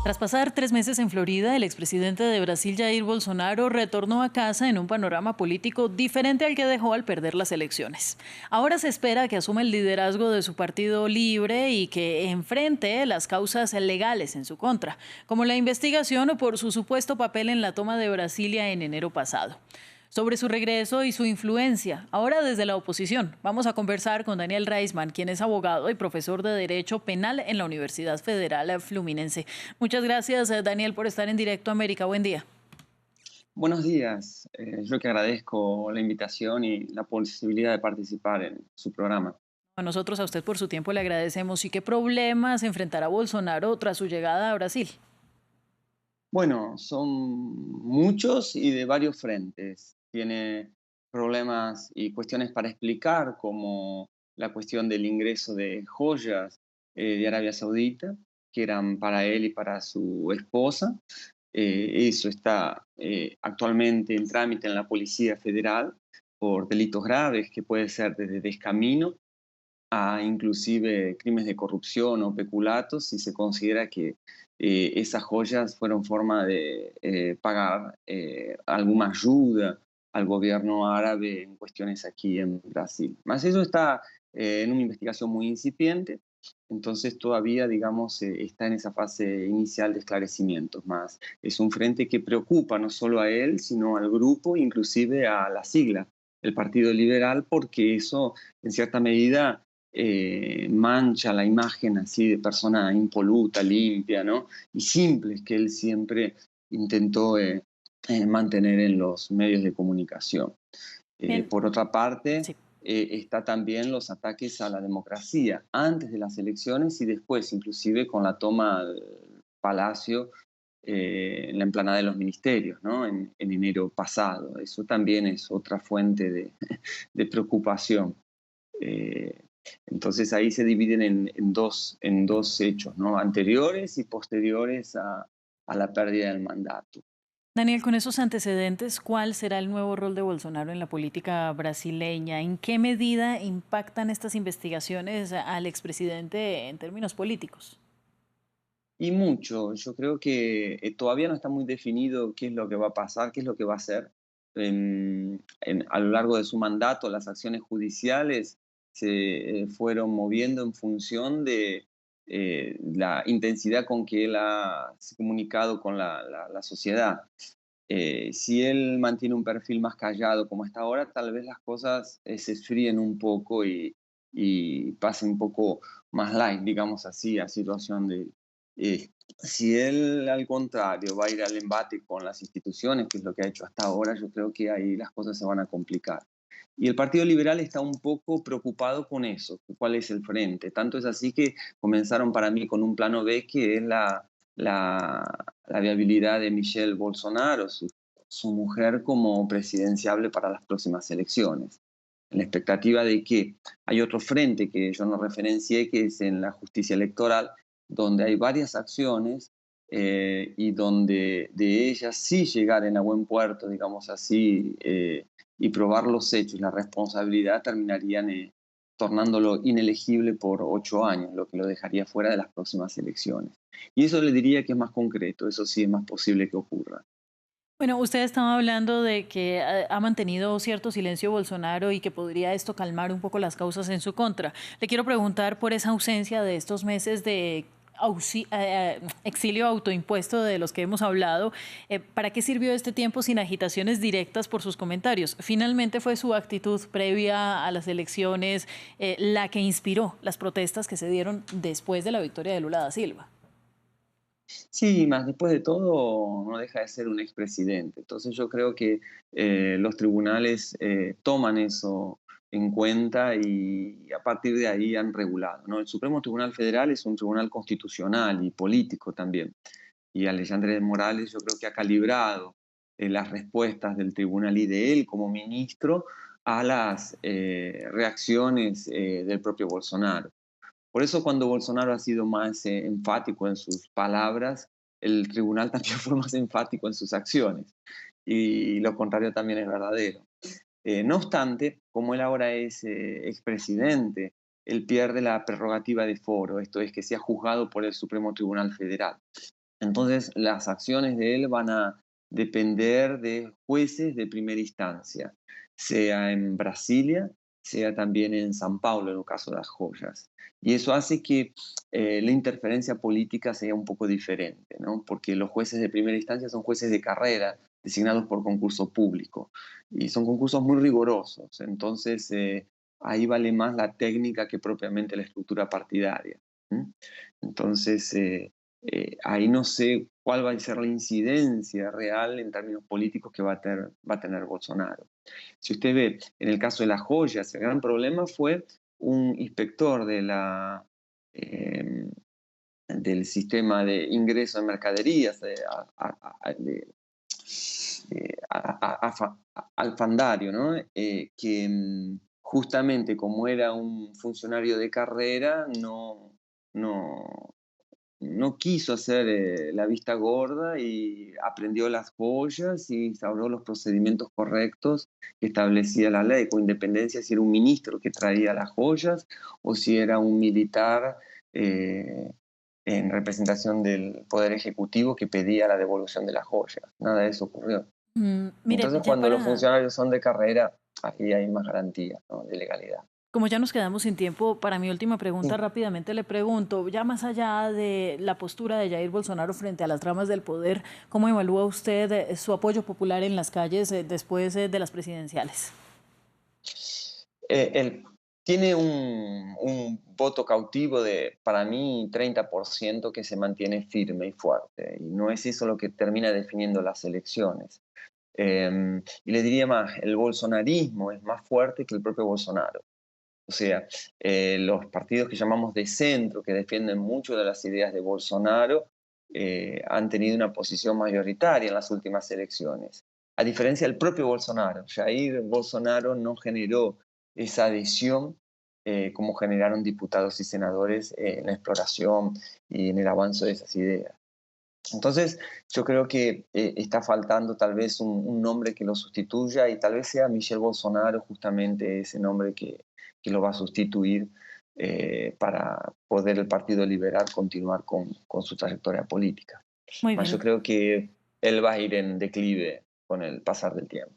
Tras pasar 3 meses en Florida, el expresidente de Brasil, Jair Bolsonaro, retornó a casa en un panorama político diferente al que dejó al perder las elecciones. Ahora se espera que asuma el liderazgo de su partido Libre y que enfrente las causas legales en su contra, como la investigación por su supuesto papel en la toma de Brasilia en enero pasado. Sobre su regreso y su influencia, ahora desde la oposición, vamos a conversar con Daniel Reisman, quien es abogado y profesor de Derecho Penal en la Universidad Federal Fluminense. Muchas gracias, Daniel, por estar en Directo América. Buen día. Buenos días. Yo que agradezco la invitación y la posibilidad de participar en su programa. A nosotros, a usted por su tiempo le agradecemos. ¿Y qué problemas enfrentará Bolsonaro tras su llegada a Brasil? Bueno, son muchos y de varios frentes. Tiene problemas y cuestiones para explicar, como la cuestión del ingreso de joyas de Arabia Saudita, que eran para él y para su esposa. Eso está actualmente en trámite en la Policía Federal por delitos graves, que puede ser desde descamino a inclusive crímenes de corrupción o peculatos, si se considera que esas joyas fueron forma de pagar alguna ayuda al gobierno árabe en cuestiones aquí en Brasil. Más eso está en una investigación muy incipiente, entonces todavía, digamos, está en esa fase inicial de esclarecimientos. Más es un frente que preocupa no solo a él, sino al grupo, inclusive a la sigla, el Partido Liberal, porque eso, en cierta medida, mancha la imagen así de persona impoluta, limpia, ¿no? Y simple que él siempre intentó mantener en los medios de comunicación. Bien, Por otra parte, sí. está también los ataques a la democracia antes de las elecciones y después, inclusive con la toma del Palacio en la emplanada de los ministerios, ¿no? En enero pasado. Eso también es otra fuente de preocupación. Eh, entonces ahí se dividen en dos hechos, ¿no? Anteriores y posteriores a la pérdida del mandato. Daniel, con esos antecedentes, ¿cuál será el nuevo rol de Bolsonaro en la política brasileña? ¿En qué medida impactan estas investigaciones al expresidente en términos políticos? Y mucho, yo creo que todavía no está muy definido qué es lo que va a pasar, qué es lo que va a hacer. A lo largo de su mandato, las acciones judiciales se fueron moviendo en función de la intensidad con que él se ha comunicado con la sociedad. Si él mantiene un perfil más callado como está ahora, tal vez las cosas se esfríen un poco y pasen un poco más light, digamos así, a situación de... si él, al contrario, va a ir al embate con las instituciones, que es lo que ha hecho hasta ahora, yo creo que ahí las cosas se van a complicar. Y el Partido Liberal está un poco preocupado con eso, cuál es el frente. Tanto es así que comenzaron para mí con un plano B, que es la viabilidad de Michelle Bolsonaro, su mujer, como presidenciable para las próximas elecciones. En la expectativa de que hay otro frente que yo no referencié, que es en la justicia electoral, donde hay varias acciones y donde de ellas sí llegar en a buen puerto, digamos así, y probar los hechos, la responsabilidad, terminarían tornándolo inelegible por 8 años, lo que lo dejaría fuera de las próximas elecciones. Y eso le diría que es más concreto, eso sí es más posible que ocurra. Bueno, usted estaba hablando de que ha mantenido cierto silencio Bolsonaro y que podría esto calmar un poco las causas en su contra. Le quiero preguntar por esa ausencia de estos meses de exilio autoimpuesto de los que hemos hablado. ¿Para qué sirvió este tiempo sin agitaciones directas por sus comentarios? Finalmente fue su actitud previa a las elecciones la que inspiró las protestas que se dieron después de la victoria de Lula da Silva. Sí, más después de todo no deja de ser un expresidente. Entonces yo creo que los tribunales toman eso en cuenta y a partir de ahí han regulado, ¿no? El Supremo Tribunal Federal es un tribunal constitucional y político también. Y Alexandre Morales yo creo que ha calibrado las respuestas del tribunal y de él como ministro a las reacciones del propio Bolsonaro. Por eso cuando Bolsonaro ha sido más enfático en sus palabras, el tribunal también fue más enfático en sus acciones. Y lo contrario también es verdadero. No obstante, como él ahora es expresidente, él pierde la prerrogativa de foro, esto es que sea juzgado por el Supremo Tribunal Federal. Entonces, las acciones de él van a depender de jueces de primera instancia, sea en Brasilia, sea también en San Paulo, en el caso de las joyas. Y eso hace que la interferencia política sea un poco diferente, ¿no? Porque los jueces de primera instancia son jueces de carrera, designados por concurso público, y son concursos muy rigurosos. Entonces, ahí vale más la técnica que propiamente la estructura partidaria. ¿M? Entonces, ahí no sé cuál va a ser la incidencia real en términos políticos que va a tener Bolsonaro. Si usted ve, en el caso de las joyas, el gran problema fue un inspector eh, del sistema de ingreso de mercaderías, alfandario, ¿no? Que justamente como era un funcionario de carrera, no, no quiso hacer la vista gorda y aprendió las joyas y instauró los procedimientos correctos que establecía la ley, con independencia si era un ministro que traía las joyas o si era un militar eh, en representación del Poder Ejecutivo que pedía la devolución de las joyas. Nada de eso ocurrió. Mire, Entonces, ya cuando los para, funcionarios son de carrera, ahí hay más garantía, ¿no?, de legalidad. como ya nos quedamos sin tiempo, para mi última pregunta Sí. rápidamente le pregunto, ya más allá de la postura de Jair Bolsonaro frente a las ramas del poder, ¿cómo evalúa usted su apoyo popular en las calles después de las presidenciales? Él tiene un voto cautivo de, para mí, 30% que se mantiene firme y fuerte. Y no es eso lo que termina definiendo las elecciones. Y le diría más, el bolsonarismo es más fuerte que el propio Bolsonaro. O sea, los partidos que llamamos de centro, que defienden mucho de las ideas de Bolsonaro, han tenido una posición mayoritaria en las últimas elecciones. A diferencia del propio Bolsonaro, Jair Bolsonaro no generó esa adhesión como generaron diputados y senadores en la exploración y en el avance de esas ideas. Entonces, yo creo que está faltando tal vez un nombre que lo sustituya y tal vez sea Michel Bolsonaro justamente ese nombre que lo va a sustituir para poder el Partido Liberal continuar con su trayectoria política. Muy Mas yo bien. creo que él va a ir en declive con el pasar del tiempo.